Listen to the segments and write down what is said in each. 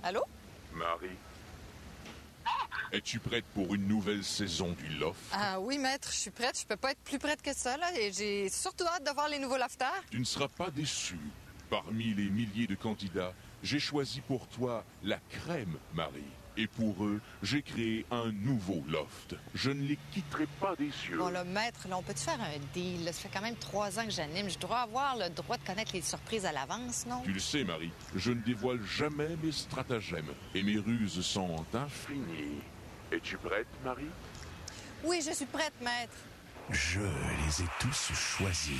Allô? Marie, es-tu prête pour une nouvelle saison du Loft? Ah oui, maître, je suis prête. Je peux pas être plus prête que ça, là. Et j'ai surtout hâte de voir les nouveaux lofters. Tu ne seras pas déçu. Parmi les milliers de candidats, j'ai choisi pour toi la crème, Marie. Et pour eux, j'ai créé un nouveau loft. Je ne les quitterai pas des cieux. Bon, là, maître, là, on peut-tu faire un deal? Là? Ça fait quand même 3 ans que j'anime. Je dois avoir le droit de connaître les surprises à l'avance, non? Tu le sais, Marie, je ne dévoile jamais mes stratagèmes. Et mes ruses sont infinies. Es-tu prête, Marie? Oui, je suis prête, maître. Je les ai tous choisis.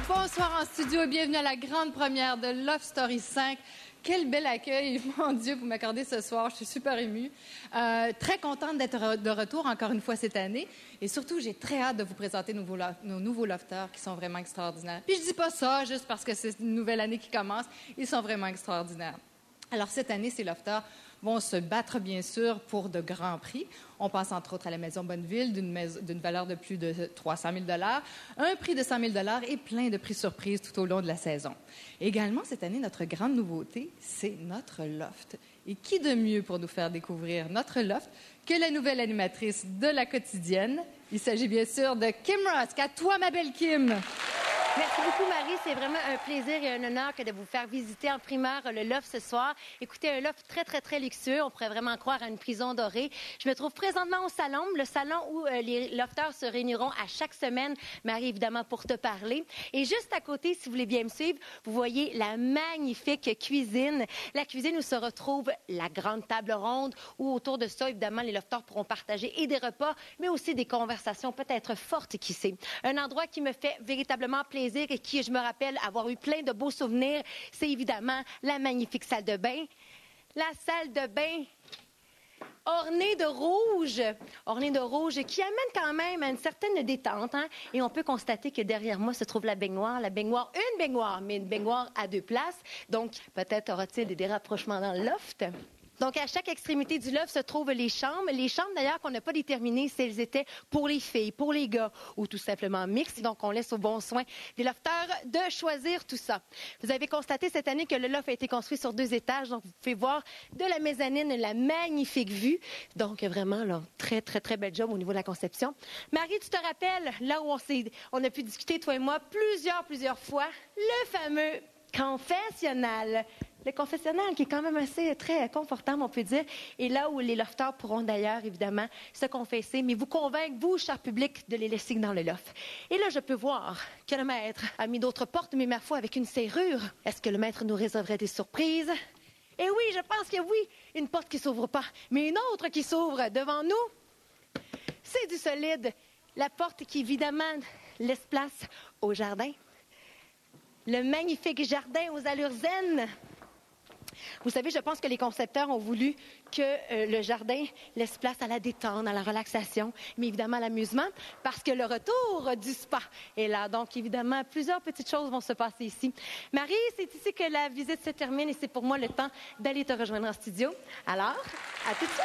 Bonsoir en studio et bienvenue à la grande première de Love Story 5. Quel bel accueil, mon Dieu, vous m'accordez ce soir. Je suis super émue. Très contente d'être de retour encore une fois cette année. Et surtout, j'ai très hâte de vous présenter nos nouveaux lofters qui sont vraiment extraordinaires. Puis je dis pas ça juste parce que c'est une nouvelle année qui commence. Ils sont vraiment extraordinaires. Alors cette année, ces lofters vont se battre, bien sûr, pour de grands prix. On pense entre autres à la Maison Bonneville, d'une valeur de plus de 300 000 $, un prix de 100 000 $ et plein de prix surprises tout au long de la saison. Également, cette année, notre grande nouveauté, c'est notre loft. Et qui de mieux pour nous faire découvrir notre loft que la nouvelle animatrice de La Quotidienne? Il s'agit bien sûr de Kim Rusk. À toi, ma belle Kim! Merci beaucoup, Marie. C'est vraiment un plaisir et un honneur que de vous faire visiter en primeur le loft ce soir. Écoutez, un loft très, très, très luxueux. On pourrait vraiment croire à une prison dorée. Je me trouve présentement au salon, le salon où les lofters se réuniront à chaque semaine. Marie, évidemment, pour te parler. Et juste à côté, si vous voulez bien me suivre, vous voyez la magnifique cuisine. La cuisine où se retrouve la grande table ronde, où autour de ça, évidemment, les lofters pourront partager et des repas, mais aussi des conversations peut-être fortes, qui sait. Un endroit qui me fait véritablement plaisir et qui, je me rappelle, avoir eu plein de beaux souvenirs, c'est évidemment la magnifique salle de bain. La salle de bain ornée de rouge, qui amène quand même à une certaine détente. Hein? Et on peut constater que derrière moi se trouve la baignoire. Une baignoire, mais une baignoire à 2 places. Donc, peut-être aura-t-il des rapprochements dans le loft. Donc, à chaque extrémité du loft se trouvent les chambres. Les chambres, d'ailleurs, qu'on n'a pas déterminées si elles étaient pour les filles, pour les gars ou tout simplement mixtes. Donc, on laisse au bon soin des lofters de choisir tout ça. Vous avez constaté cette année que le loft a été construit sur 2 étages. Donc, vous pouvez voir de la mezzanine la magnifique vue. Donc, vraiment, là, très, très, très bel job au niveau de la conception. Marie, tu te rappelles, là où on a pu discuter, toi et moi, plusieurs fois, le fameux confessionnal. Le confessionnal qui est quand même assez très confortable, on peut dire, et là où les lofters pourront d'ailleurs, évidemment, se confesser, mais vous convaincre, vous, cher public, de les laisser dans le loft. Et là, je peux voir que le maître a mis d'autres portes, mais ma foi, avec une serrure. Est-ce que le maître nous réserverait des surprises? Et oui, je pense que oui, une porte qui s'ouvre pas, mais une autre qui s'ouvre devant nous. C'est du solide. La porte qui, évidemment, laisse place au jardin. Le magnifique jardin aux allures zen. Vous savez, je pense que les concepteurs ont voulu que le jardin laisse place à la détente, à la relaxation, mais évidemment à l'amusement, parce que le retour du spa est là. Donc, évidemment, plusieurs petites choses vont se passer ici. Marie, c'est ici que la visite se termine et c'est pour moi le temps d'aller te rejoindre en studio. Alors, à tout de suite!